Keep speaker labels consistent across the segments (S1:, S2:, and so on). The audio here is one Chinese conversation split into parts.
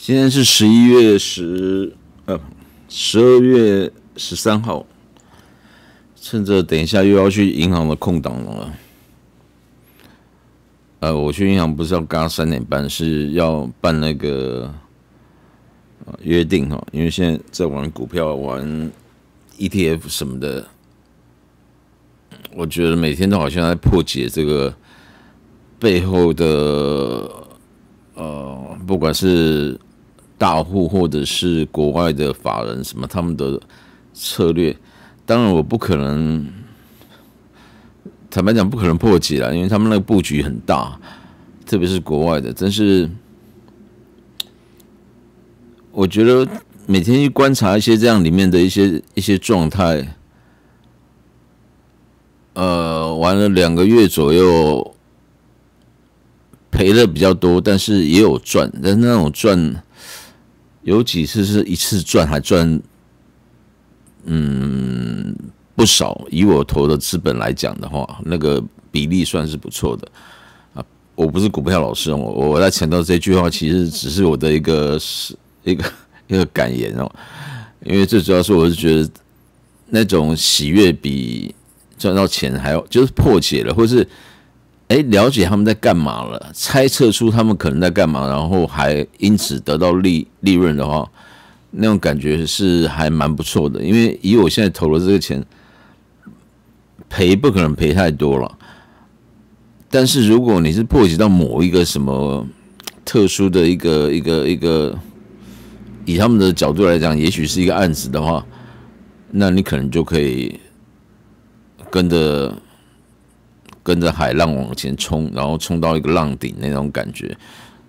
S1: 今天是12月13号，趁着等一下又要去银行的空档了。我去银行不是要嘎3点半，是要办那个约定哈，因为现在在玩股票、玩 ETF 什么的，我觉得每天都好像在破解这个背后的不管是大户或者是国外的法人什么他们的策略。当然我不可能，坦白讲不可能破解啦，因为他们那个布局很大，特别是国外的。但是我觉得每天去观察一些这样里面的一些状态，玩了2个月左右，赔的比较多，但是也有赚。但是那种赚有几次是一次赚还赚不少，以我投的资本来讲的话，那个比例算是不错的啊。我不是股票老师，我在强调这句话，其实只是我的一个感言哦。因为最主要是我是觉得那种喜悦比赚到钱还要，就是破解了，或是了解他们在干嘛了，猜测出他们可能在干嘛，然后还因此得到利润的话，那种感觉是还蛮不错的。因为以我现在投的这个钱，赔不可能赔太多了，但是如果你是破解到某一个什么特殊的一个，以他们的角度来讲，也许是一个案子的话，那你可能就可以跟着海浪往前冲，然后冲到一个浪顶那种感觉。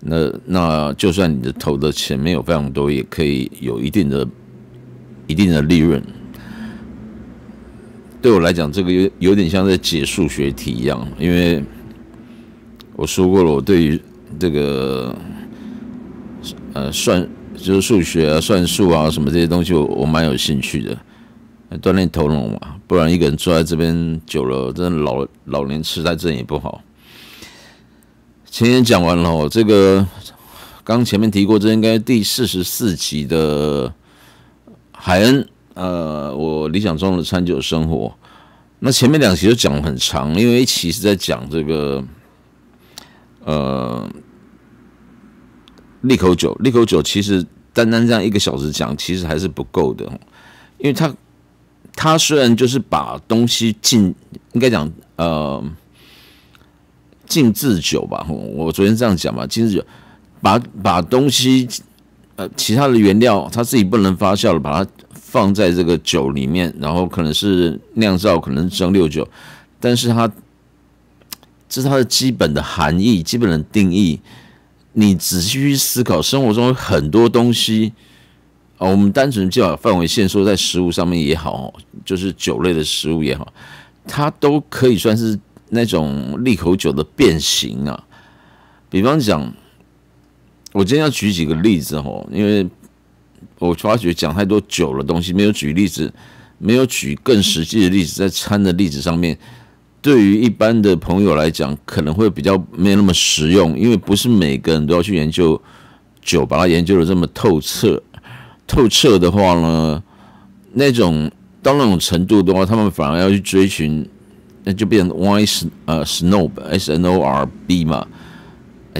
S1: 那就算你的投的钱没有非常多，也可以有一定的利润。对我来讲，这个有点像在解数学题一样，因为我说过了，我对于这个就是数学啊、算术啊什么这些东西，我蛮有兴趣的，锻炼头脑嘛。不然一个人坐在这边久了，真的老年痴呆症也不好。前天讲完了哦，这个刚前面提过，这应该第44集的海恩，我理想中的餐酒生活。那前面2期都讲得很长，因为一期是在讲这个利口酒其实单这样1个小时讲，其实还是不够的，因为他虽然就是把东西应该讲静置酒吧，我昨天这样讲吧，静置酒把东西其他的原料他自己不能发酵了，把它放在这个酒里面，然后可能是酿造，可能是蒸馏酒，但是这是它的基本的含义、基本的定义。你仔细去思考，生活中有很多东西我们单纯就把范围限缩在食物上面也好，就是酒类的食物也好，它都可以算是那种利口酒的变形啊。比方讲，我今天要举几个例子因为我发觉讲太多酒的东西，没有举例子，没有举更实际的例子，在餐的例子上面，对于一般的朋友来讲，可能会比较没有那么实用，因为不是每个人都要去研究酒，把它研究的这么透彻。透彻的话呢，到那种程度的话，他们反而要去追寻，那就变成 wine snob SNORB 嘛。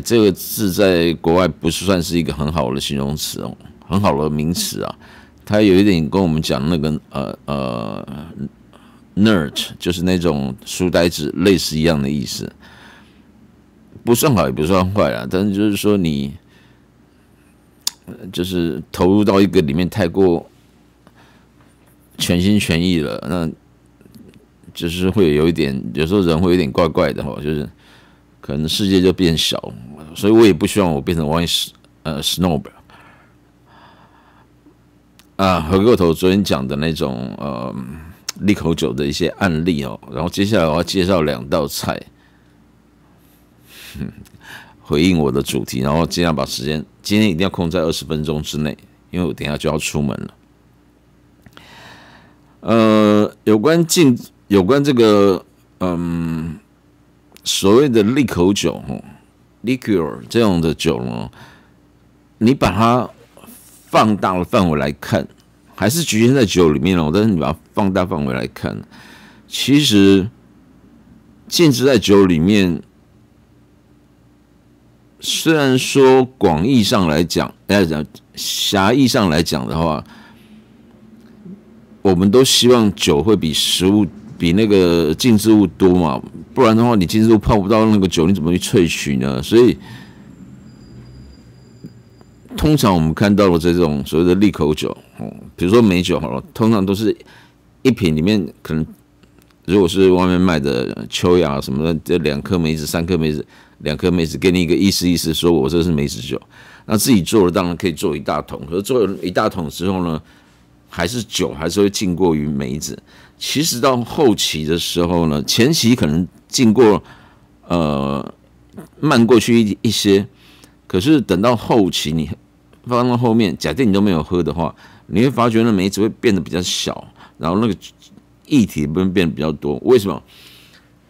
S1: 这个字在国外不是算是一个很好的形容词哦，很好的名词啊。它有一点跟我们讲那个nerd， 就是那种书呆子类似一样的意思，不算好也不算坏啦，但是就是说你就是投入到一个里面太过全心全意了，那就是会有一点，有时候人会有点怪怪的就是可能世界就变小，所以我也不希望我变成 wine snob 回过头昨天讲的那种利口酒的一些案例然后接下来我要介绍2道菜，回应我的主题，然后尽量把时间今天一定要控在20分钟之内，因为我等一下就要出门了。有关这个所谓的利口酒liquor 这样的酒呢，你把它放大的范围来看，还是局限在酒里面哦。但是你把它放大范围来看，其实禁止在酒里面，虽然说广义上来讲，狭义上来讲的话，我们都希望酒会比食物比那个禁制物多嘛，不然的话，你禁制物泡不到那个酒，你怎么去萃取呢？所以，通常我们看到的这种所谓的利口酒，比如说美酒好了，通常都是一瓶里面可能，如果是外面卖的秋雅什么的，这2颗梅子、3颗梅子、2颗梅子，给你一个意思，说我这是梅子酒。那自己做的当然可以做1大桶，可是做1大桶之后呢，还是酒还是会浸过于梅子。其实到后期的时候呢，前期可能浸过慢过去一些，可是等到后期你放到后面，假定你都没有喝的话，你会发觉那梅子会变得比较小，然后那个液体会变得比较多。为什么？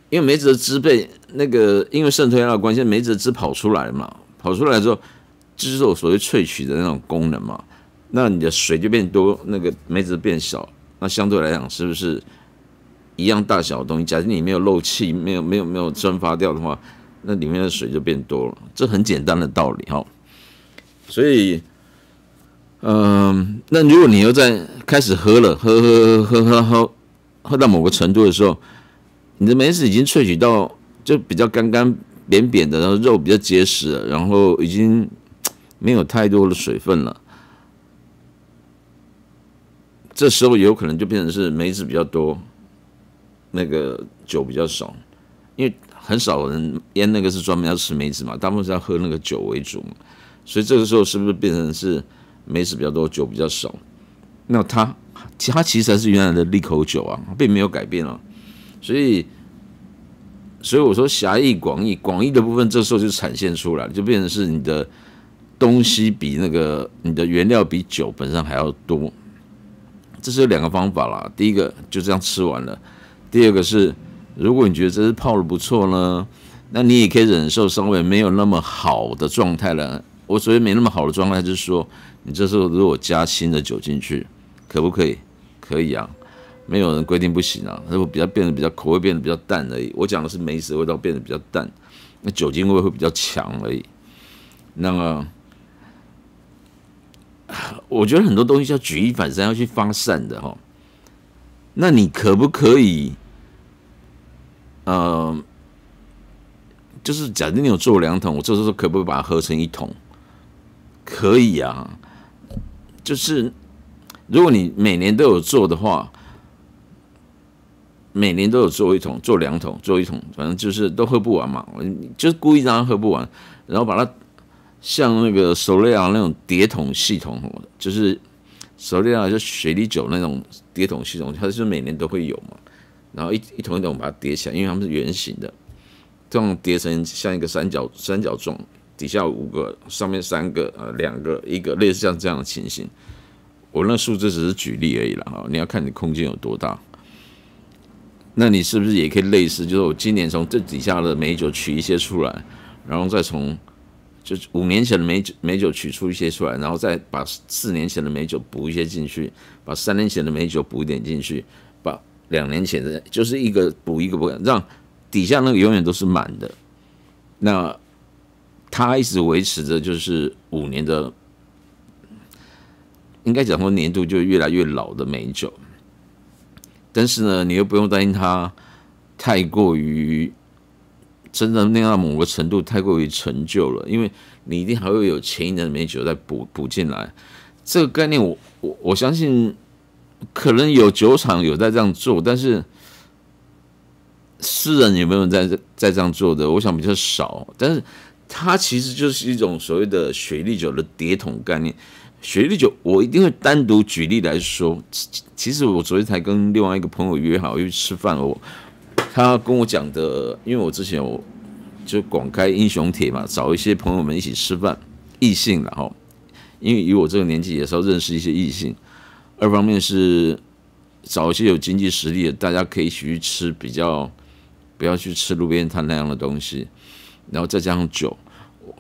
S1: 因为梅子的汁被那个因为渗透压的关系，梅子的汁跑出来嘛，跑出来之后，就是有所谓萃取的那种功能嘛。那你的水就变多，那个梅子变小，那相对来讲是不是一样大小的东西？假设你没有漏气，没有蒸发掉的话，那里面的水就变多了。这很简单的道理哈。所以，那如果你又在开始喝了，喝到某个程度的时候，你的梅子已经萃取到就比较干干扁扁的，然后肉比较结实了，然后已经没有太多的水分了。这时候有可能就变成是梅子比较多，那个酒比较少，因为很少人腌那个是专门要吃梅子嘛，大部分是要喝那个酒为主嘛，所以这个时候是不是变成是梅子比较多，酒比较少？那它其实还是原来的利口酒啊，并没有改变啊。所以我说狭义、广义的部分，这时候就产现出来，就变成是你的东西比那个你的原料比酒本身还要多。这是有2个方法啦，第一个就这样吃完了，第二个是如果你觉得这是泡的不错呢，那你也可以忍受稍微没有那么好的状态了。我所谓没那么好的状态，就是说你这时候如果加新的酒进去，可不可以？可以啊，没有人规定不行啊，它会变得比较口味变得比较淡而已。我讲的是梅子味道变得比较淡，那酒精味会比较强而已。那么我觉得很多东西要举一反三，要去发散的哈。那你可不可以，就是假设你有做2桶，我这时候可不可以把它合成1桶？可以啊，就是如果你每年都有做的话，每年都有做1桶、做2桶、做1桶，反正就是都喝不完嘛，就是故意让它喝不完，然后把它。像那个手雷亚那种叠桶系统，就是手雷亚就雪莉酒那种叠桶系统，它是每年都会有嘛。然后一桶一桶把它叠起来，因为它们是圆形的，这样叠成像一个三角状，底下5个，上面3个，2个1个，类似像这样的情形。我那数字只是举例而已啦，哈，你要看你空间有多大。那你是不是也可以类似，就是我今年从这底下的美酒取一些出来，然后再从就5年前的美酒取出一些出来，然后再把4年前的美酒补一些进去，把3年前的美酒补一点进去，把2年前的就是一个补一个补，让底下那个永远都是满的。那它一直维持着就是5年的，应该讲说年度就越来越老的美酒。但是呢，你又不用担心它太过于。真的那样某个程度太过于陈旧了，因为你一定还会有前1年的美酒再补进来。这个概念我相信可能有酒厂有在这样做，但是私人有没有在这样做的，我想比较少。但是它其实就是一种所谓的雪莉酒的叠桶概念。雪莉酒我一定会单独举例来说。其实我昨天才跟另外一个朋友约好去吃饭，他跟我讲的，因为我之前就广开英雄帖嘛，找一些朋友们一起吃饭，异性啦齁，因为以我这个年纪也是要认识一些异性。2方面是找一些有经济实力的，大家可以一起去吃，比较不要去吃路边摊那样的东西，然后再加上酒。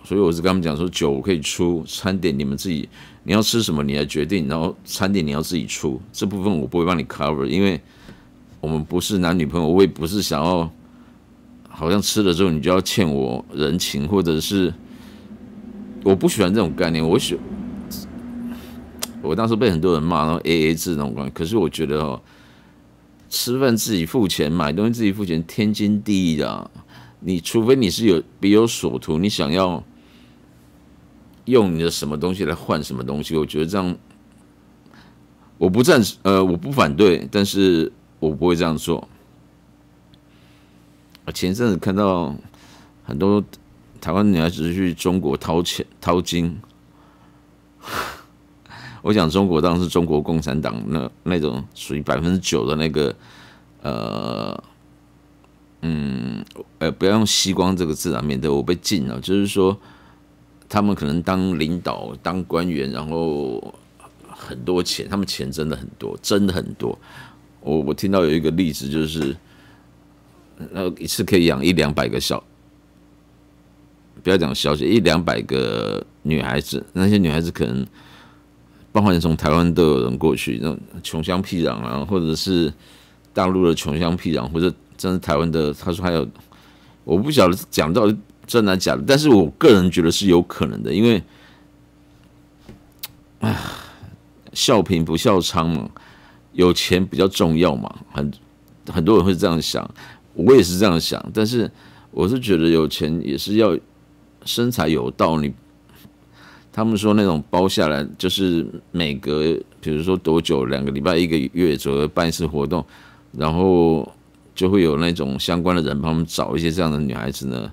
S1: 所以我是跟他们讲说，酒我可以出，餐点你们自己，你要吃什么你来决定，然后餐点你要自己出，这部分我不会帮你 cover， 因为我们不是男女朋友，我也不是想要好像吃了之后你就要欠我人情，或者是我不喜欢这种概念。我当时被很多人骂，然后 AA 制那种关系，可是我觉得吃饭自己付钱，买东西自己付钱，天经地义的啊。你除非你是别有所图，你想要用你的什么东西来换什么东西，我觉得这样我不反对，但是我不会这样做。前一阵子看到很多台湾女孩子去中国掏金，我讲中国当然是中国共产党那种属于9%的那个不要用吸光这个字啊，免得我被禁了。就是说，他们可能当领导、当官员，然后很多钱，他们钱真的很多，真的很多。我听到有一个例子，就是一次可以养100-200个不要讲小姐，100-200个女孩子，那些女孩子可能包含从台湾都有人过去，那种穷乡僻壤啊，或者是大陆的穷乡僻壤，或者真是台湾的。他说还有，我不晓得讲到底真的假的，但是我个人觉得是有可能的，因为笑贫不笑娼嘛，有钱比较重要嘛，很多人会这样想，我也是这样想，但是我是觉得有钱也是要身材有道。他们说那种包下来就是每隔比如说多久2个礼拜1个月左右办一次活动，然后就会有那种相关的人帮他们找一些这样的女孩子呢，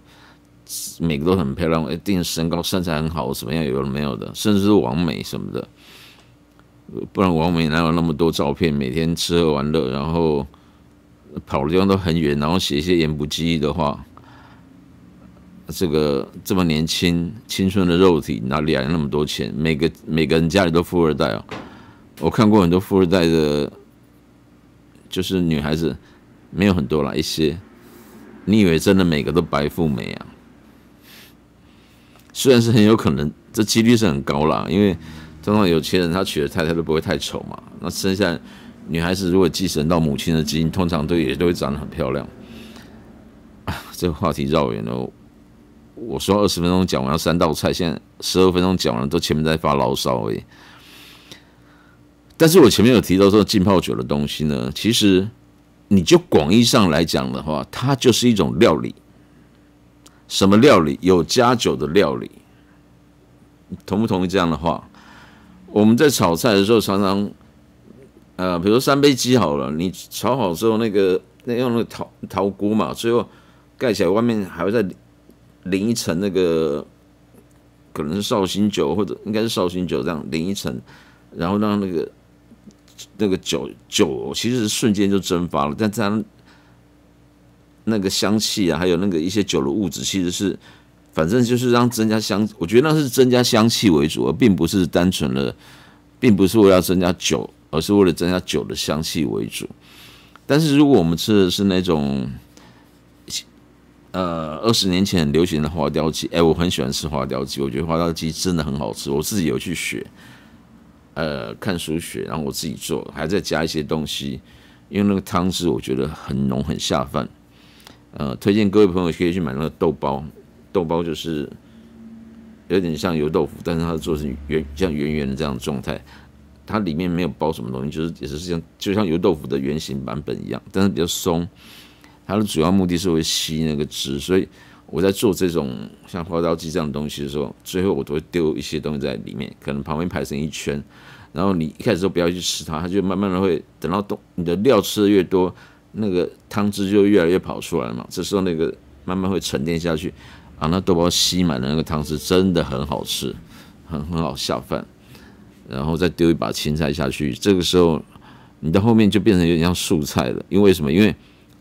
S1: 每个都很漂亮，一定身高身材很好，什么样有的没有的，甚至是网美什么的。不然网美哪有那么多照片，每天吃喝玩乐，然后跑的地方都很远，然后写一些言不及义的话。这个这么年轻、青春的肉体哪里来那么多钱？每个人家里都富二代啊！我看过很多富二代的，就是女孩子没有很多啦，一些。你以为真的每个都白富美啊？虽然是很有可能，这几率是很高啦，因为通常有钱人他娶的太太都不会太丑嘛。那生下女孩子如果继承到母亲的基因，通常也都会长得很漂亮。这个话题绕远了。我说20分钟讲完要3道菜，现在12分钟讲完了，都前面在发牢骚而已。但是我前面有提到说浸泡酒的东西呢，其实你就广义上来讲的话，它就是一种料理。什么料理？有加酒的料理。同不同意这样的话？我们在炒菜的时候常常，比如说3杯鸡好了，你炒好之后，用那个陶锅嘛，最后盖起来，外面还会再淋一层那个可能是绍兴酒，或者应该是绍兴酒，这样淋一层，然后让那个酒其实瞬间就蒸发了，但它那个香气啊，还有那个一些酒的物质，其实是反正就是让增加香，我觉得那是增加香气为主，而并不是单纯的，并不是为了增加酒，而是为了增加酒的香气为主。但是如果我们吃的是那种20年前很流行的花雕鸡，我很喜欢吃花雕鸡，我觉得花雕鸡真的很好吃，我自己有去学，看书学，然后我自己做，还在加一些东西，因为那个汤汁我觉得很浓很下饭，推荐各位朋友可以去买那个豆包，豆包就是有点像油豆腐，但是它做成像圆圆的这样的状态，它里面没有包什么东西，也是就像油豆腐的原型版本一样，但是比较松。它的主要目的是会吸那个汁，所以我在做这种像花雕鸡这样的东西的时候，最后我都会丢一些东西在里面，可能旁边排成一圈，然后你一开始都不要去吃它，它就慢慢的会等到你的料吃的越多，那个汤汁就越来越跑出来了嘛，这时候那个慢慢会沉淀下去啊，那豆包吸满了那个汤汁，真的很好吃，很好下饭，然后再丢一把青菜下去，这个时候你到后面就变成有点像素菜了，因为什么？因为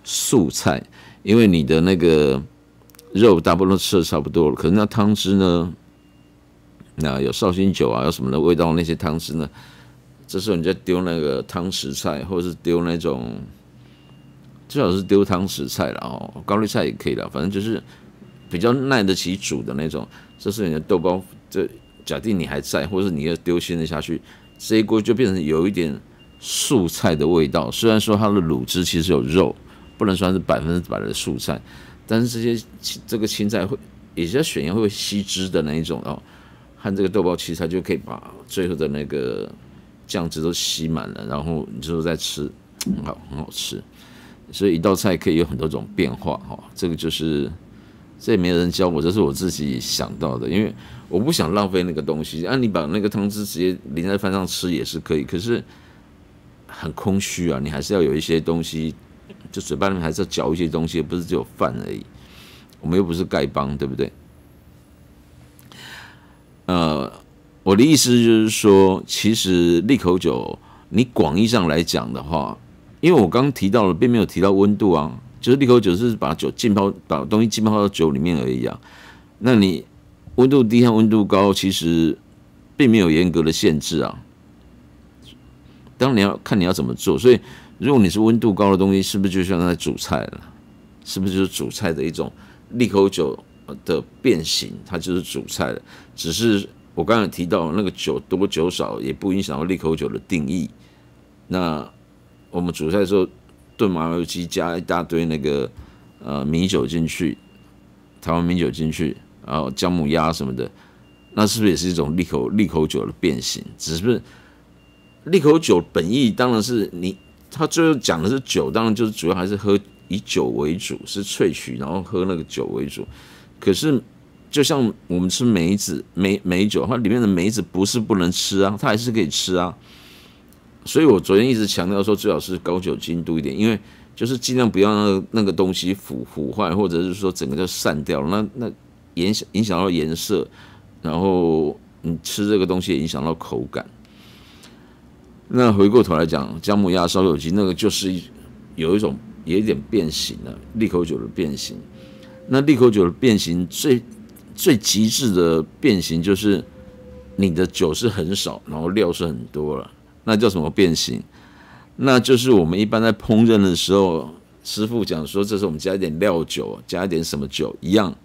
S1: 素菜，因为你的那个肉大部分都吃的差不多了，可是那汤汁呢，那有绍兴酒啊，有什么的味道，那些汤汁呢，这时候你再丢那个汤匙菜，或者是丢那种，最好是丢汤匙菜啦，高丽菜也可以啦，反正就是比较耐得起煮的那种，这是你的豆包，这假定你还在，或者你要丢新的下去，这一锅就变成有一点素菜的味道。虽然说它的卤汁其实有肉，不能算是100%的素菜，但是这个青菜会也是要选用会吸汁的那一种哦，和这个豆包其实它就可以把最后的那个酱汁都吸满了，然后你之后再吃，很好吃。所以一道菜可以有很多种变化哈，这个就是这也没有人教我，这是我自己想到的，因为我不想浪费那个东西。你把那个汤汁直接淋在饭上吃也是可以，可是很空虚啊，你还是要有一些东西，就嘴巴里面还是要嚼一些东西，不是只有饭而已。我们又不是丐帮，对不对？我的意思就是说，其实利口酒，你广义上来讲的话，因为我刚刚提到了，并没有提到温度啊，就是利口酒是把酒浸泡，把东西浸泡到酒里面而已啊。那你温度低和温度高，其实并没有严格的限制啊。当然你要看你要怎么做，所以如果你是温度高的东西，是不是就像在煮菜了？是不是就是煮菜的一种利口酒的变形？它就是煮菜了，只是我刚才提到那个酒多酒少，也不影响到利口酒的定义。那我们煮菜的时候炖麻油鸡，加一大堆那个米酒进去，台湾米酒进去，然后姜母鸭什么的，那是不是也是一种利口酒的变形？只是利口酒本意当然是他最后讲的是酒，当然就是主要还是喝以酒为主，是萃取然后喝那个酒为主。可是就像我们吃梅酒，它里面的梅子不是不能吃啊，它还是可以吃啊。所以我昨天一直强调说，最好是高酒精度一点，因为就是尽量不要让那个东西腐坏，或者是说整个就散掉了，那影响到颜色，然后你吃这个东西也影响到口感。那回过头来讲，姜母鸭烧酒鸡那个就是有一点变形了，利口酒的变形。那利口酒的变形最极致的变形就是你的酒是很少，然后料是很多了，那叫什么变形？那就是我们一般在烹饪的时候，师傅讲说，这时候我们加一点料酒，加一点什么酒一样，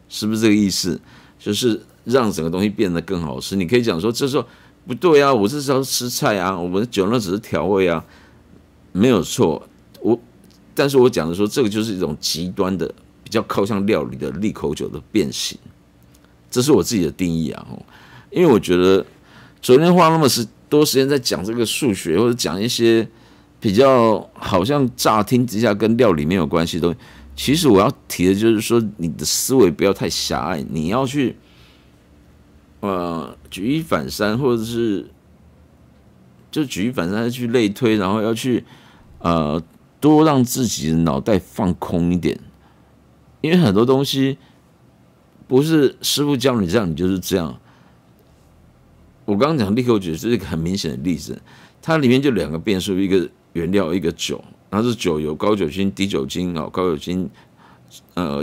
S1: 是不是这个意思？就是让整个东西变得更好吃。你可以讲说，这时候不对啊，我这是要吃菜啊，我们酒那只是调味啊，没有错。但是我讲的说，这个就是一种极端的，比较靠向料理的利口酒的变形，这是我自己的定义啊。因为我觉得昨天花那么多时间在讲这个数学，或者讲一些比较好像乍听之下跟料理没有关系的东西，其实我要提的就是说，你的思维不要太狭隘，你要去举一反三，或者是就举一反三去类推，然后要去多让自己的脑袋放空一点，因为很多东西不是师傅教你这样，你就是这样。我刚刚讲利口酒是一个很明显的例子，它里面就2个变数，一个原料，一个酒。然后是酒有高酒精、低酒精，高酒精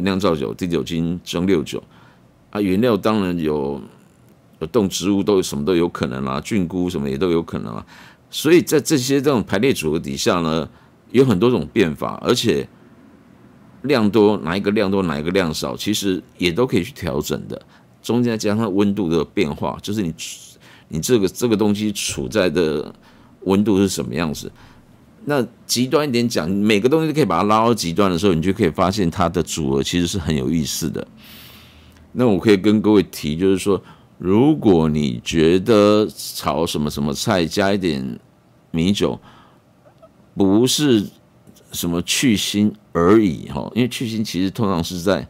S1: 酿造酒，低酒精蒸馏酒啊。原料当然有动植物，什么都有可能啦，菌菇什么也都有可能啦。所以在这种排列组合底下呢，有很多种变法，而且量多哪一个量多哪一个量少，其实也都可以去调整的。中间加上温度的变化，就是你这个东西处在的温度是什么样子。那极端一点讲，每个东西都可以把它拉到极端的时候，你就可以发现它的组合其实是很有意思的。那我可以跟各位提，就是说，如果你觉得炒什么什么菜加一点米酒不是什么去腥而已，因为去腥其实通常是在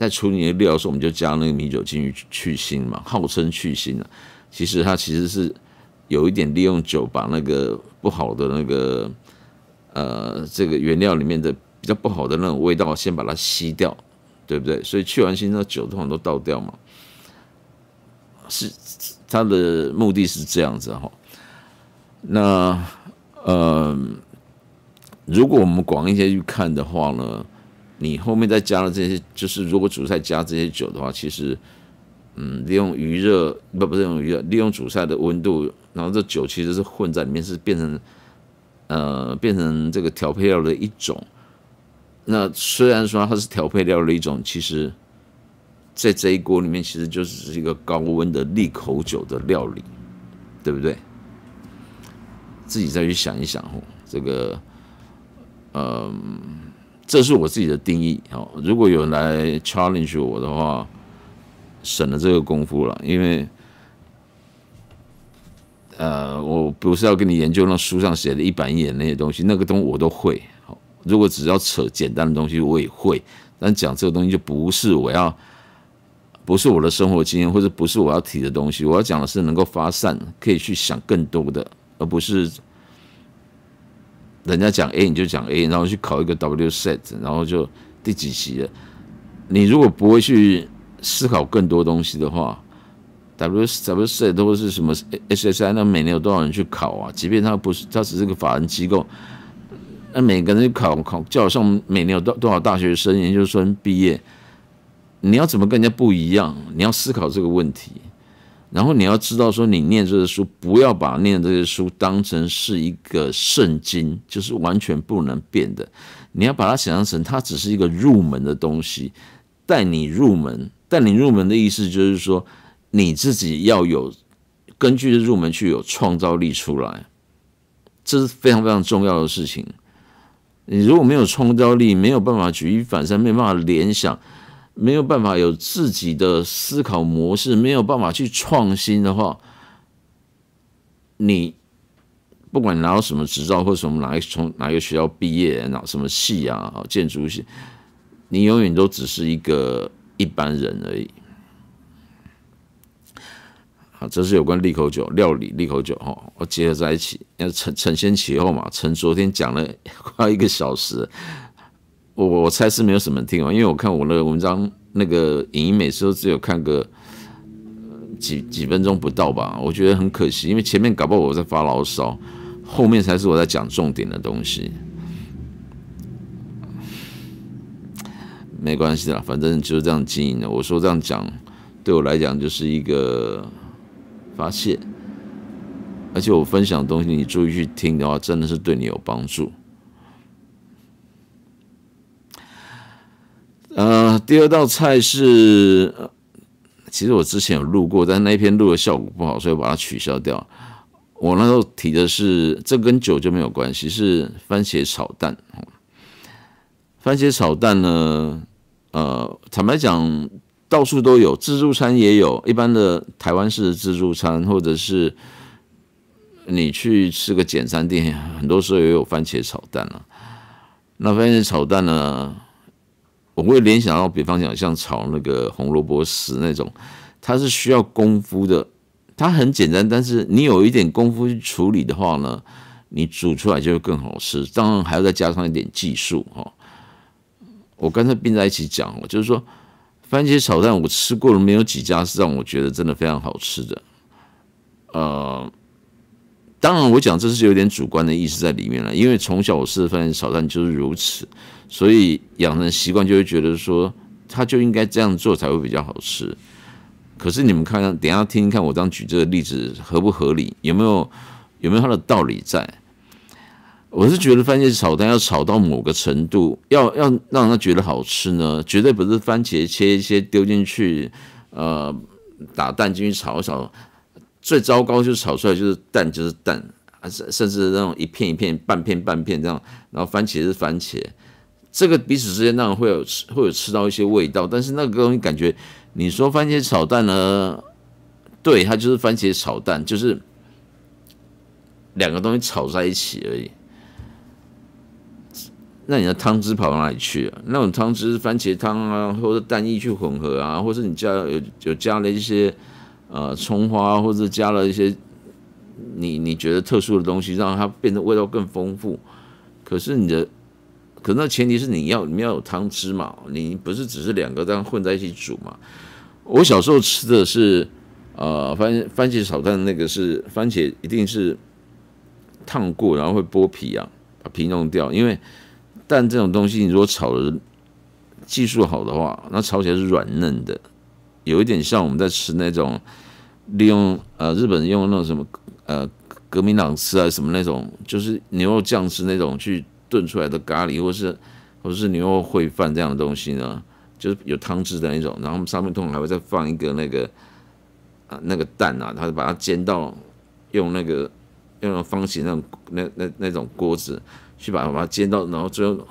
S1: 处理的料的时候，我们就加那个米酒进去去腥嘛，号称去腥啊，其实它其实是有一点利用酒把那个不好的那个这个原料里面的比较不好的那种味道先把它吸掉，对不对？所以去完腥，那酒通常都倒掉嘛，是它的目的是这样子哈。那如果我们广一些去看的话呢，你后面再加了这些，就是如果煮菜加这些酒的话，其实利用余热不是用余热，利用煮菜的温度，然后这酒其实是混在里面，是变成这个调配料的一种。那虽然说它是调配料的一种，其实在这一锅里面，其实就是一个高温的利口酒的料理，对不对？自己再去想一想这个，这是我自己的定义。如果有人来 challenge 我的话，省了这个功夫了，因为我不是要跟你研究那书上写的100页的那些东西，那个东西我都会。如果只要扯简单的东西，我也会。但讲这个东西就不是我的生活经验，或者不是我要提的东西。我要讲的是能够发散，可以去想更多的，而不是人家讲 A 你就讲 A， 然后去考一个 WSET， 然后就第几期了。你如果不会去思考更多东西的话， WSET 都是什么 SSI， 那每年有多少人去考啊？即便它只是个法人机构，那每个人去考，就好像每年有多少大学生、研究生毕业，你要怎么跟人家不一样？你要思考这个问题。然后你要知道说，你念这个书，不要把念这个书当成是一个圣经，就是完全不能变的。你要把它想象成，它只是一个入门的东西，带你入门。带你入门的意思就是说，你自己要有根据入门去有创造力出来，这是非常非常重要的事情。你如果没有创造力，没有办法举一反三，没有办法联想，没有办法有自己的思考模式，没有办法去创新的话，你不管你拿到什么执照或什么从哪一个学校毕业，哪什么系啊，建筑系，你永远都只是一个一般人而已。好，这是有关利口酒料理利口酒我结合在一起，要承先启后嘛。陈昨天讲了快1个小时。我猜是没有什么人听因为我看我那个文章那个影音每次都只有看个几分钟不到吧，我觉得很可惜，因为前面搞不好我在发牢骚，后面才是我在讲重点的东西。没关系啦，反正就是这样经营的。我说这样讲对我来讲就是一个发泄，而且我分享的东西你注意去听的话，真的是对你有帮助。第二道菜是，其实我之前有录过，但那一篇录的效果不好，所以我把它取消掉。我那时候提的是，这跟酒就没有关系，是番茄炒蛋。番茄炒蛋呢，坦白讲，到处都有，自助餐也有，一般的台湾式的自助餐，或者是你去吃个简餐店，很多时候也有番茄炒蛋了。那番茄炒蛋呢？我会联想到，比方讲像炒那个红萝卜丝那种，它是需要功夫的。它很简单，但是你有一点功夫去处理的话呢，你煮出来就会更好吃。当然还要再加上一点技术我刚才并在一起讲，就是说番茄炒蛋我吃过了，没有几家是让我觉得真的非常好吃的。当然我讲这是有点主观的意思在里面了，因为从小我吃的番茄炒蛋就是如此。所以养成习惯就会觉得说，他就应该这样做才会比较好吃。可是你们看，等一下听听看我这样举这个例子合不合理，有没有它的道理在？我是觉得番茄炒蛋要炒到某个程度，要让他觉得好吃呢，绝对不是番茄切一切丢进去，打蛋进去炒一炒，最糟糕就是炒出来就是蛋就是蛋，甚至那种一片一片、半片半片这样，然后番茄是番茄。这个彼此之间当然会有吃到一些味道，但是那个东西感觉，你说番茄炒蛋呢，对，它就是番茄炒蛋，就是两个东西炒在一起而已。那你的汤汁跑到哪里去了？那种汤汁是番茄汤啊，或者蛋液去混合啊，或者你有加了一些葱花，或者加了一些你觉得特殊的东西，让它变得味道更丰富。可是那前提是里面要有汤汁嘛，你不是只是两个这样混在一起煮嘛？我小时候吃的是番茄炒蛋，那个是番茄一定是烫过，然后会剥皮啊，把皮弄掉。因为蛋这种东西，你如果炒的技术好的话，那炒起来是软嫩的，有一点像我们在吃那种利用日本人用那种什么革命党吃啊什么那种，就是牛肉酱汁那种去炖出来的咖喱，或是牛肉烩饭这样的东西呢，就是有汤汁的那种，然后我们上面通常还会再放一个那个蛋啊，它把它煎到用那个方形那种那种锅子去把它煎到，然后最后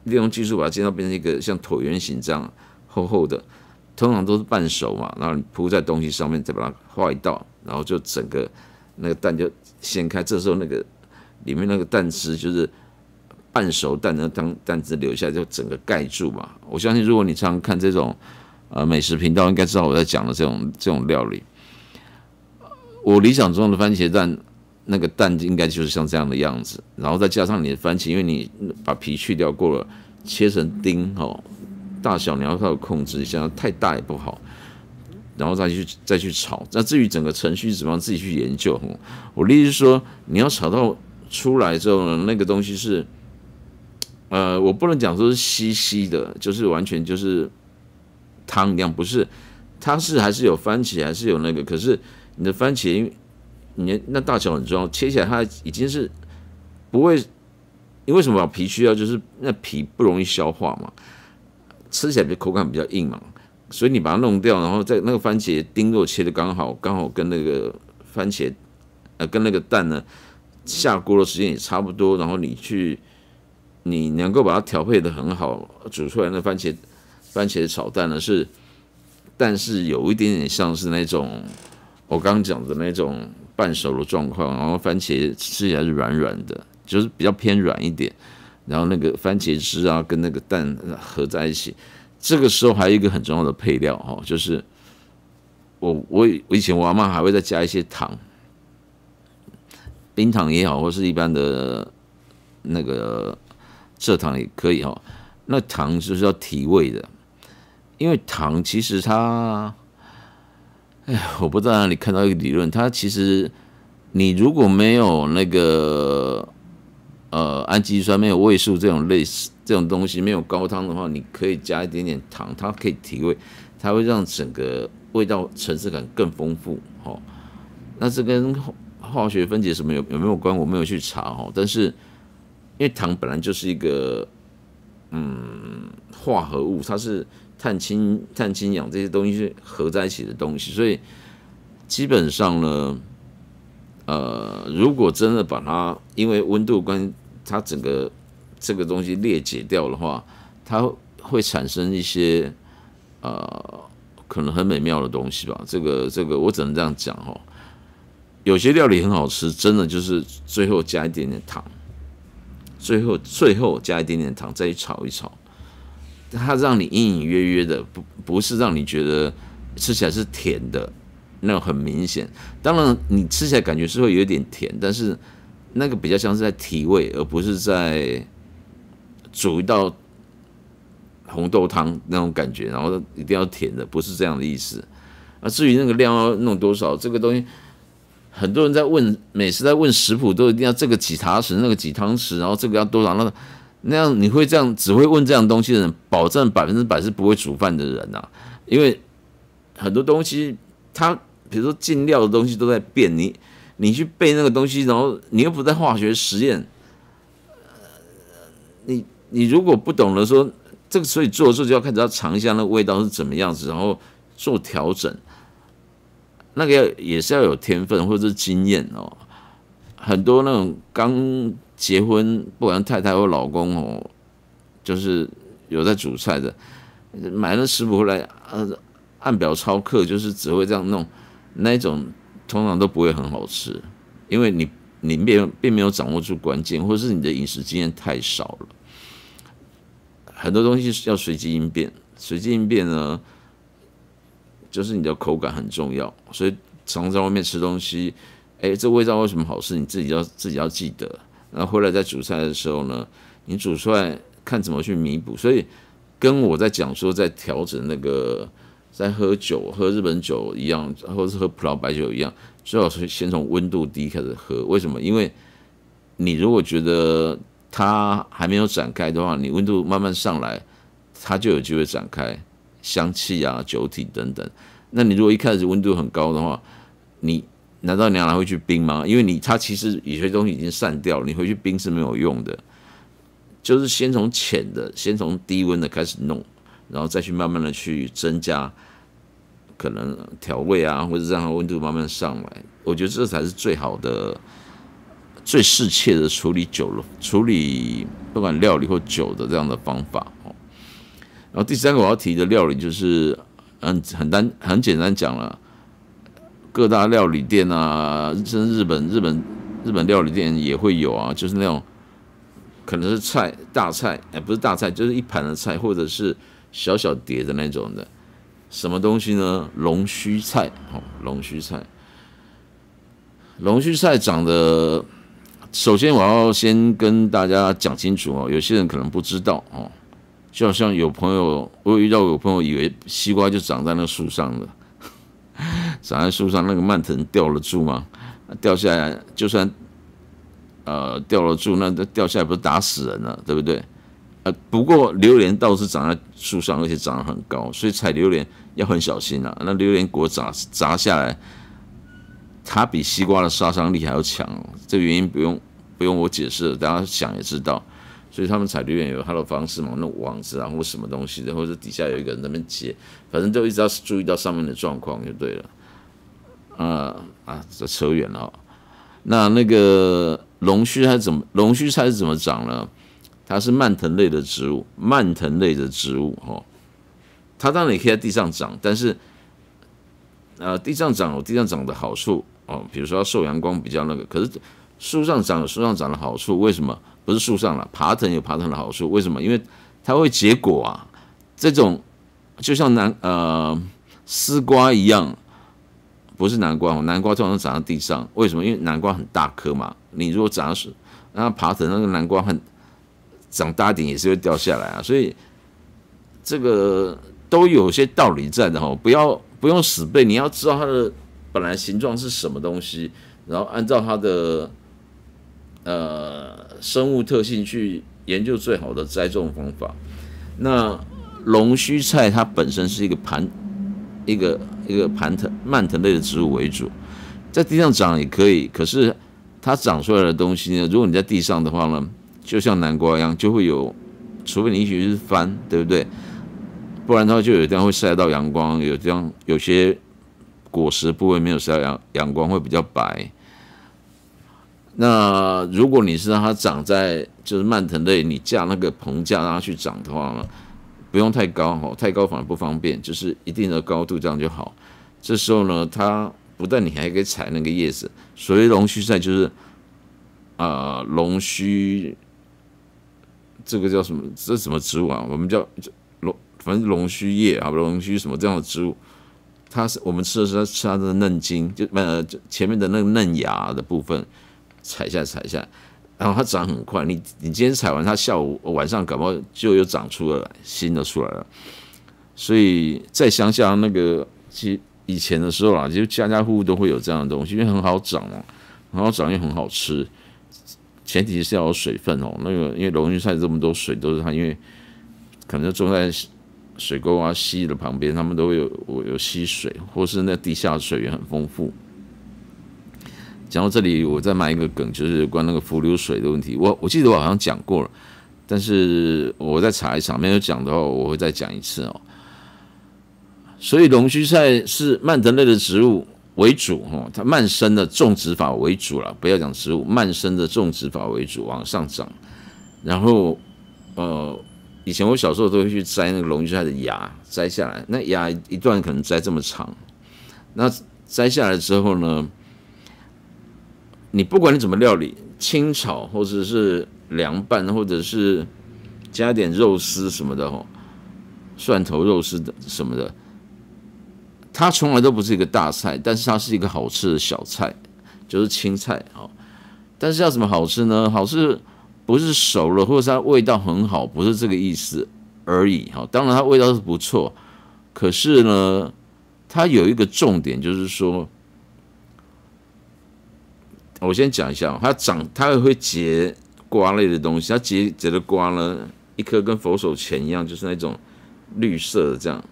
S1: 利用技术把它煎到变成一个像椭圆形这样厚厚的，通常都是半熟嘛，然后你铺在东西上面再把它画一道，然后就整个那个蛋就掀开，这时候那个里面那个蛋汁就是半熟蛋的蛋汁流下来，就整个盖住嘛。我相信如果你常常看这种美食频道，应该知道我在讲的这种料理。我理想中的番茄蛋，那个蛋应该就是像这样的样子，然后再加上你的番茄，因为你把皮去掉过了，切成丁大小你要靠控制一下，太大也不好。然后再去炒。那至于整个程序怎么样，自己去研究。我的意思是说，你要炒到出来之后呢，那个东西是，我不能讲说是稀稀的，就是完全就是汤一样，不是，它是还是有番茄，还是有那个，可是你的番茄，因为你那大小很重要，切起来它已经是不会，因为什么把皮去掉，就是那皮不容易消化嘛，吃起来口感比较硬嘛。所以你把它弄掉，然后在那个番茄丁肉切的刚好跟那个番茄，跟那个蛋呢下锅的时间也差不多，然后你能够把它调配的很好，煮出来的番茄炒蛋呢但是有一点点像是那种我刚刚讲的那种半熟的状况，然后番茄吃起来是软软的，就是比较偏软一点，然后那个番茄汁啊跟那个蛋合在一起。这个时候还有一个很重要的配料就是我以前我阿嬷还会再加一些糖，冰糖也好，或是一般的那个蔗糖也可以那糖就是要提味的，因为糖其实它，我不知道哪里看到一个理论，它其实你如果没有那个氨基酸，没有味素这种东西，没有高汤的话，你可以加一点点糖，它可以提味，它会让整个味道层次感更丰富那这跟化学分解什么有没有关？我没有去查但是因为糖本来就是一个化合物，它是碳氢氧这些东西是合在一起的东西，所以基本上呢，如果真的把它因为温度关系，它整个这个东西裂解掉的话，它会产生一些可能很美妙的东西吧。这个我只能这样讲有些料理很好吃，真的就是最后加一点点糖，最后加一点点糖再去炒一炒，它让你隐隐约约的，不是让你觉得吃起来是甜的，那种很明显。当然你吃起来感觉是会有点甜，但是那个比较像是在提味，而不是在煮一道红豆汤那种感觉，然后一定要甜的，不是这样的意思。至于那个量要弄多少，这个东西很多人在问，每次在问食谱都一定要这个几茶匙，那个几汤匙，然后这个要多少，那样你会这样只会问这样东西的人，保证100%是不会煮饭的人啊，因为很多东西它比如说进料的东西都在变，你去背那个东西，然后你又不在化学实验，你如果不懂得说这个，所以做的时候就要开始要尝一下那个味道是怎么样子，然后做调整。那个也是要有天分或者是经验很多那种刚结婚，不管太太或老公就是有在煮菜的，买了食谱回来按表操课，就是只会这样弄，那一种通常都不会很好吃，因为你并没有掌握住关键，或是你的饮食经验太少了。很多东西要随机应变，随机应变呢，就是你的口感很重要。所以常常在外面吃东西，这味道为什么好吃？你自己要记得。然后回来在煮菜的时候呢，你煮出来看怎么去弥补。所以跟我在讲说在调整那个在喝酒、喝日本酒一样，或者是喝葡萄白酒一样，最好是先从温度低开始喝。为什么？因为你如果觉得它还没有展开的话，你温度慢慢上来，它就有机会展开香气啊、酒体等等。那你如果一开始温度很高的话，难道你要拿回去冰吗？因为它其实有些东西已经散掉了，你回去冰是没有用的。就是先从浅的，先从低温的开始弄，然后再去慢慢的去增加可能调味啊，或者让它温度慢慢上来。我觉得这才是最好的、最适切的处理不管料理或酒的这样的方法。然后第三个我要提的料理就是很简单讲了，各大料理店啊，甚至日本料理店也会有啊，就是那种可能是大菜，不是大菜，就是一盘的菜，或者是小小碟的那种的。什么东西呢？龙须菜，龙须菜长得，首先我要先跟大家讲清楚哦，有些人可能不知道哦。就好像我有遇到有朋友以为西瓜就长在那树上了，长在树上那个蔓藤吊得住吗？掉下来就算吊得住，那掉下来不是打死人了，对不对？不过榴莲倒是长在树上，而且长得很高，所以采榴莲要很小心啊。那榴莲果砸下来，它比西瓜的杀伤力还要强，这个原因不用我解释了，大家想也知道。所以他们采榴莲有他的方式嘛，那种网子啊或什么东西的，或者底下有一个人在那边接，反正都一直要注意到上面的状况就对了。这扯远了。那个龙须菜是怎么长呢？它是蔓藤类的植物，它当然也可以在地上长，但是地上长有地上长的好处哦，比如说它受阳光比较那个，可是树上长有树上长的好处，为什么？不是树上了，爬藤有爬藤的好处，为什么？因为它会结果啊。这种就像丝瓜一样，不是南瓜，南瓜通常长在地上，为什么？因为南瓜很大颗嘛，你如果长在那爬藤，那个南瓜长大一点也是会掉下来啊，所以这个都有些道理在的哈，不用死背，你要知道它的本来形状是什么东西，然后按照它的生物特性去研究最好的栽种方法。那龙须菜它本身是一个蔓藤类的植物为主，在地上长也可以，可是它长出来的东西呢，如果你在地上的话呢，就像南瓜一样，就会有，除非你一起去翻，对不对？不然的话，就有地方会晒到阳光，有地方有些果实部位没有晒到阳光，会比较白。那如果你是让它长在就是蔓藤类，你架那个棚架让它去长的话呢，不用太高，太高反而不方便，就是一定的高度这样就好。这时候呢，它不但你还可以采那个叶子，所谓龙须菜就是龙须，这个叫什么？这是什么植物啊？我们叫反正龙须叶啊，龙须什么这样的植物，我们吃的是它的嫩茎，就前面的那个嫩芽的部分。采下，然后它长很快。你今天采完，它晚上搞不好就又长出了新的出来了。所以在乡下那个，其实以前的时候啦，就家家户户都会有这样的东西，因为很好长嘛，很好长又很好吃。前提是要有水分哦。那个因为龙须菜这么多水，都是它因为可能种在水沟啊、溪的旁边，他们都会有溪水，或是那地下水源很丰富。讲到这里，我再埋一个梗，就是关那个伏流水的问题。我记得我好像讲过了，但是我再查一查，没有讲的话，我会再讲一次哦。所以龙须菜是蔓藤类的植物为主，它蔓生的种植法为主啦，不要讲植物，蔓生的种植法为主，往上长。然后以前我小时候都会去摘那个龙须菜的芽，摘下来，那芽一段可能摘这么长，那摘下来之后呢？你不管你怎么料理，清炒或者是凉拌，或者是加点肉丝什么的蒜头肉丝的什么的，它从来都不是一个大菜，但是它是一个好吃的小菜，就是青菜但是要怎么好吃呢？好吃不是熟了，或者是它味道很好，不是这个意思而已当然它味道是不错，可是呢，它有一个重点，就是说。我先讲一下，它会结瓜类的东西，它结的瓜呢，一颗跟佛手钱一样，就是那种绿色的这样，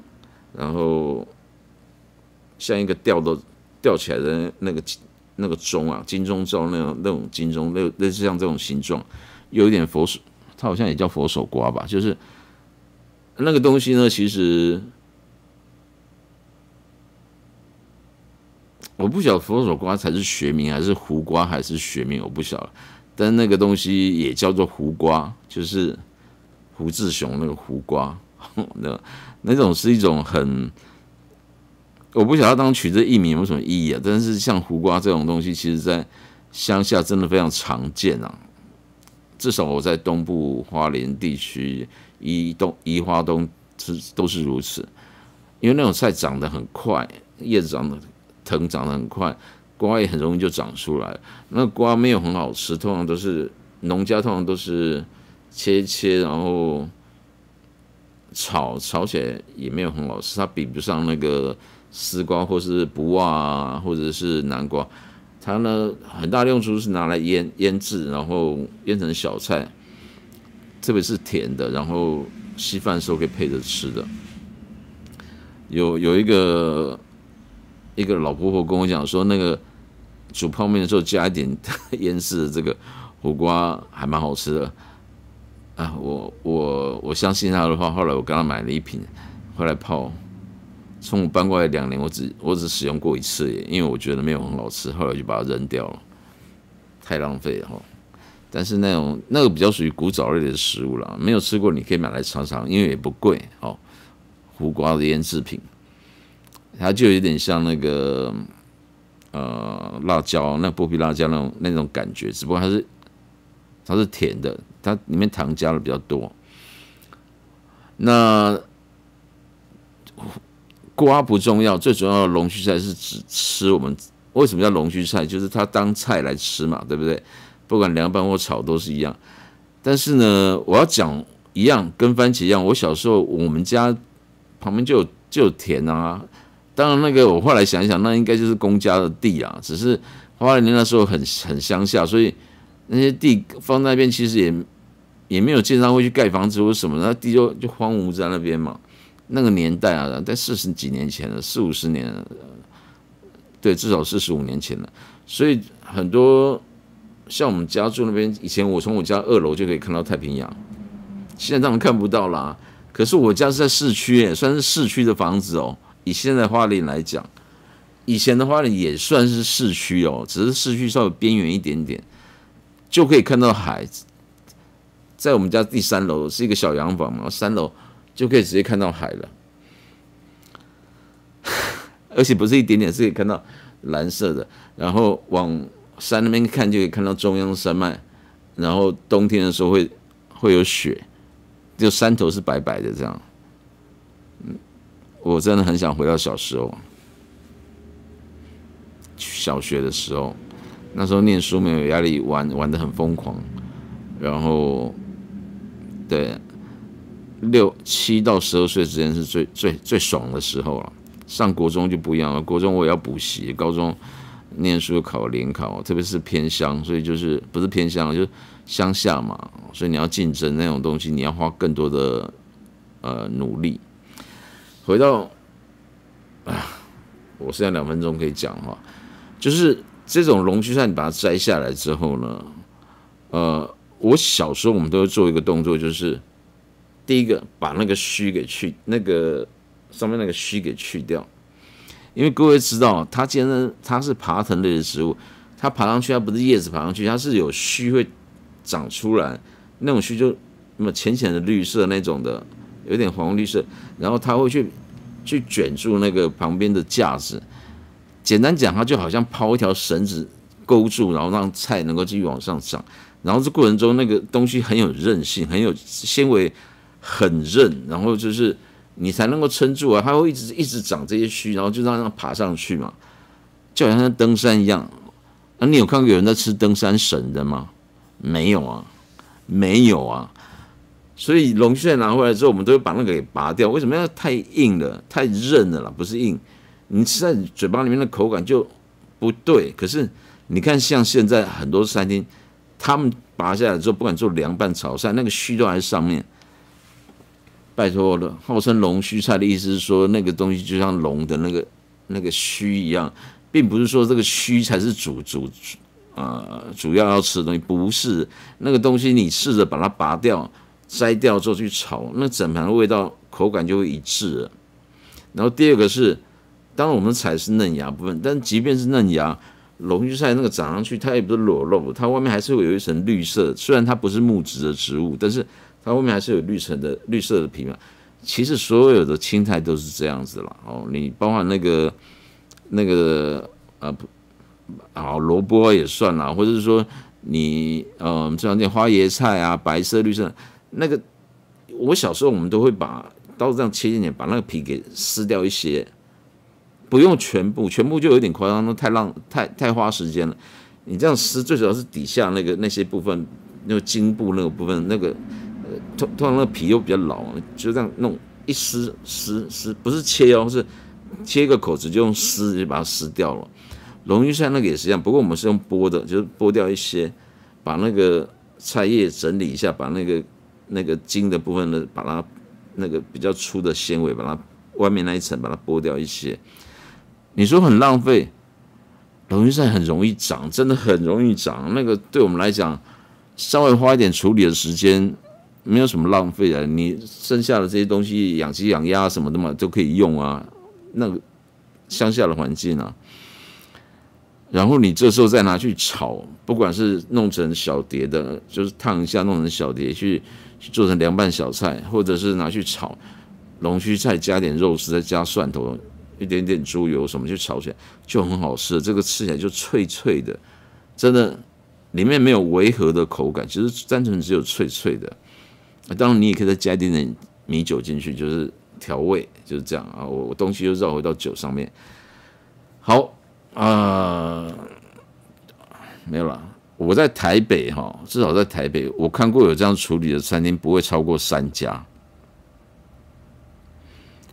S1: 然后像一个吊起来的那个钟啊，金钟罩那种金钟，类似像这种形状，有一点佛手，它好像也叫佛手瓜吧，就是那个东西呢，其实我不晓得佛手瓜才是学名，还是胡瓜还是学名，我不晓得。但那个东西也叫做胡瓜，就是胡志雄那个胡瓜，那种是一种很，我不晓得当取这艺名有什么意义啊。但是像胡瓜这种东西，其实在乡下真的非常常见啊。至少我在东部花莲地区、宜花东都是如此，因为那种菜长得很快，叶子长得很快，瓜也很容易就长出来。那瓜没有很好吃，通常都是农家通常都是切，然后炒起来也没有很好吃，它比不上那个丝瓜或是卜蛙啊，或者是南瓜。它呢很大的用处是拿来腌制，然后腌成小菜，特别是甜的，然后稀饭的时候可以配着吃的。有一个老婆婆跟我讲说，那个煮泡面的时候加一点腌制的这个胡瓜还蛮好吃的啊。我相信她的话，后来我跟她买了一瓶，后来泡。从我搬过来2年，我只使用过1次耶，因为我觉得没有很好吃，后来就把它扔掉了，太浪费了哈。但是那个比较属于古早类的食物啦，没有吃过你可以买来尝尝，因为也不贵哦。胡瓜的腌制品，它就有点像那个辣椒，那剥皮辣椒那种感觉，只不过它是甜的，它里面糖加的比较多。那瓜不重要，最主要的龙须菜是指吃我们为什么叫龙须菜，就是它当菜来吃嘛，对不对？不管凉拌或炒都是一样。但是呢，我要讲一样，跟番茄一样，我小时候我们家旁边就有田啊。当然，那个我后来想一想，那应该就是公家的地啊。只是花莲那时候很乡下，所以那些地放在那边，其实也没有建商会去盖房子或什么，那地就荒芜在那边嘛。那个年代啊，在40几年前了，40-50年了，对，至少45年前了。所以很多像我们家住那边，以前我从我家2楼就可以看到太平洋，现在当然看不到啦。可是我家是在市区，算是市区的房子哦。以现在花莲来讲，以前的花莲也算是市区哦，只是市区稍微边缘一点点，就可以看到海。在我们家第3楼是一个小洋房嘛，3楼。就可以直接看到海了，而且不是一点点，是可以看到蓝色的。然后往山那边看，就可以看到中央山脉。然后冬天的时候会有雪，就山头是白白的这样。我真的很想回到小时候，小学的时候，那时候念书没有压力，玩得很疯狂。然后，对。7到12岁之间是最爽的时候了。上国中就不一样了，国中我也要补习，高中念书考联考，特别是偏乡，所以就是不是偏乡，就是乡下嘛，所以你要竞争那种东西，你要花更多的努力。回到我剩下2分钟可以讲哈，就是这种龙须菜，你把它摘下来之后呢，我小时候我们都会做一个动作，就是。第一个，把那个须给那个上面那个须给去掉，因为各位知道，它既然它是爬藤类的植物，它爬上去，它不是叶子爬上去，它是有须会长出来，那种须就那么浅浅的绿色那种的，有点黄绿色，然后它会去卷住那个旁边的架子。简单讲，它就好像抛一条绳子勾住，然后让菜能够继续往上长。然后这过程中，那个东西很有韧性，很有纤维。很韧，然后就是你才能够撑住啊，它会一直长这些须，然后就让它爬上去嘛，就好像登山一样。那你有看过有人在吃登山绳的吗？没有啊，没有啊。所以龙须菜拿回来之后，我们都会把那个给拔掉。为什么要太硬了、太韧了啦？不是硬，你吃在嘴巴里面的口感就不对。可是你看，像现在很多餐厅，他们拔下来之后，不管做凉拌、炒菜，那个须都还在上面。拜托了，号称龙须菜的意思是说，那个东西就像龙的那个须一样，并不是说这个须才是主要吃的东西，不是那个东西，你试着把它拔掉、摘掉之后去炒，那整盘的味道、口感就会一致了。然后第二个是，当然我们采的是嫩芽部分，但即便是嫩芽，龙须菜那个长上去，它也不是裸露，它外面还是会有一层绿色。虽然它不是木质的植物，但是它外面还是有绿色的皮嘛。其实所有的青菜都是这样子啦。哦，你包含那个萝卜也算啦，或者是说你这常见花椰菜啊，白色、绿色那个，我小时候我们都会把刀子这样切一点，把那个皮给撕掉一些，不用全部就有点夸张，太花时间了。你这样撕，最主要是底下那些部分，那个茎部那个部分，通常那个皮又比较老，就这样弄一撕，不是切哦，是切一个口子就用撕就把它撕掉了。龙须菜那个也是一样，不过我们是用剥的，就是剥掉一些，把那个菜叶整理一下，把那个茎的部分呢，把它那个比较粗的纤维，把它外面那一层把它剥掉一些。你说很浪费，龙须菜很容易长，真的很容易长。那个对我们来讲，稍微花一点处理的时间，没有什么浪费的。你剩下的这些东西，养鸡养鸭什么的嘛，都可以用啊。那个乡下的环境啊。然后你这时候再拿去炒，不管是弄成小碟的，就是烫一下弄成小碟去做成凉拌小菜，或者是拿去炒龙须菜，加点肉丝，再加蒜头，一点点猪油什么去炒起来，就很好吃。这个吃起来就脆脆的，真的里面没有违和的口感，其实单纯只有脆脆的。当然你也可以再加一点点米酒进去，就是调味，就是这样啊。我东西又绕回到酒上面，好。没有啦。我在台北哈，至少在台北，我看过有这样处理的餐厅，不会超过3家。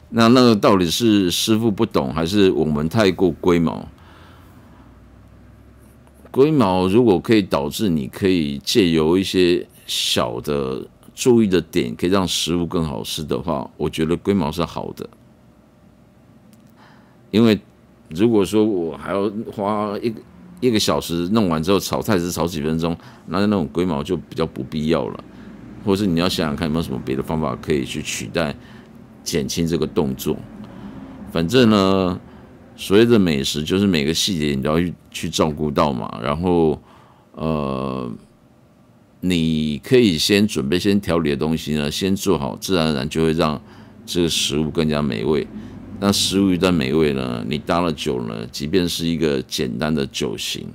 S1: 那个到底是师傅不懂，还是我们太过龟毛？龟毛如果可以导致你可以借由一些小的注意的点，可以让食物更好吃的话，我觉得龟毛是好的，因为。如果说我还要花一个小时弄完之后炒菜只炒几分钟，那种龟毛就比较不必要了，或是你要想想看有没有什么别的方法可以去取代、减轻这个动作。反正呢，所谓的美食就是每个细节你都要去照顾到嘛。然后你可以先准备、先调理的东西呢，先做好，自然而然就会让这个食物更加美味。那食物一旦美味呢，你搭了酒呢，即便是一个简单的酒型，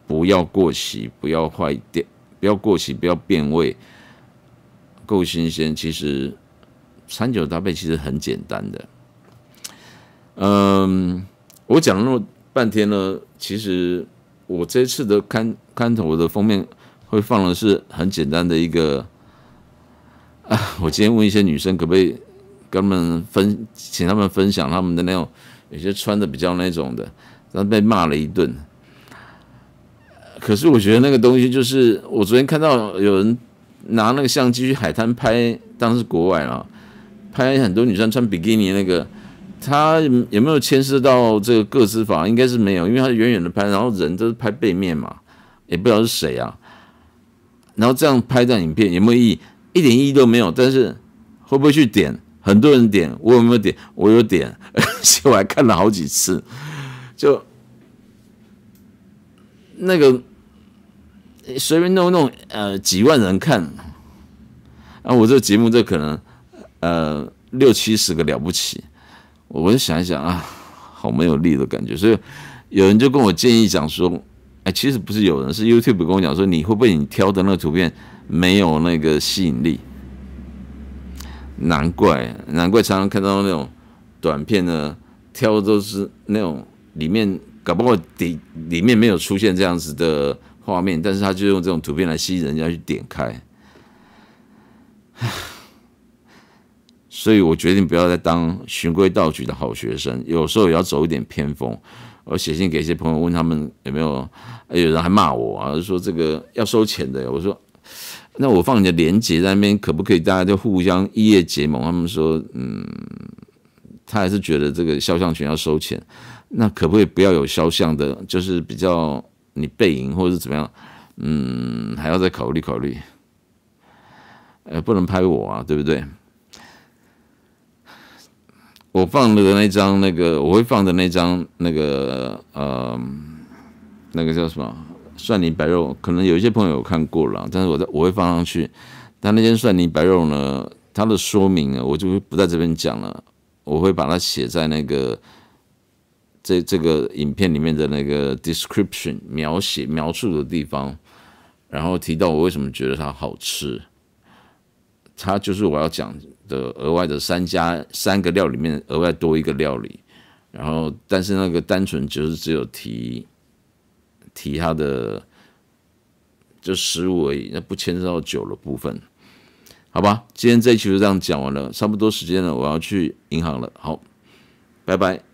S1: 不要过期，不要坏掉，不要过期，不要变味，够新鲜。其实餐酒搭配其实很简单的。我讲了那么半天呢，其实我这次的刊头的封面会放的是很简单的一个我今天问一些女生可不可以。跟他们请他们分享他们的那种，有些穿的比较那种的，然后被骂了一顿。可是我觉得那个东西就是，我昨天看到有人拿那个相机去海滩拍，当然是国外了，拍很多女生穿比基尼那个，他有没有牵涉到这个个资法？应该是没有，因为他远远的拍，然后人都是拍背面嘛，也不知道是谁啊。然后这样拍段影片有没有意义？一点意义都没有。但是会不会去点？很多人点，我有没有点？我有点，而且我还看了好几次。就那个随便弄，几万人看，我这个节目这可能60-70个了不起。我就想一想啊，好没有力的感觉。所以有人就跟我建议讲说，其实不是有人，是 YouTube 跟我讲说，你会不会你挑的那个图片没有那个吸引力？难怪常常看到那种短片呢，挑的都是那种里面搞不好里面没有出现这样子的画面，但是他就用这种图片来吸引人家去点开。所以我决定不要再当循规蹈矩的好学生，有时候也要走一点偏锋。我写信给一些朋友，问他们有没有，有人还骂我啊，就说这个要收钱的。我说。那我放你的连结在那边，可不可以大家就互相异业结盟？他们说，他还是觉得这个肖像权要收钱。那可不可以不要有肖像的，就是比较你背影或者是怎么样？还要再考虑考虑。不能拍我啊，对不对？我放的那张我会放的那张那个叫什么蒜泥白肉，可能有一些朋友有看过了，但是我会放上去。但那间蒜泥白肉呢，它的说明呢，我就不在这边讲了，我会把它写在这个影片里面的那个 description 描述的地方，然后提到我为什么觉得它好吃。它就是我要讲的额外的三个料里面额外多一个料理，然后但是那个单纯就是只有提它的就食物而已，那不牵涉到酒的部分，好吧？今天这一期就这样讲完了，差不多时间了，我要去银行了，好，拜拜。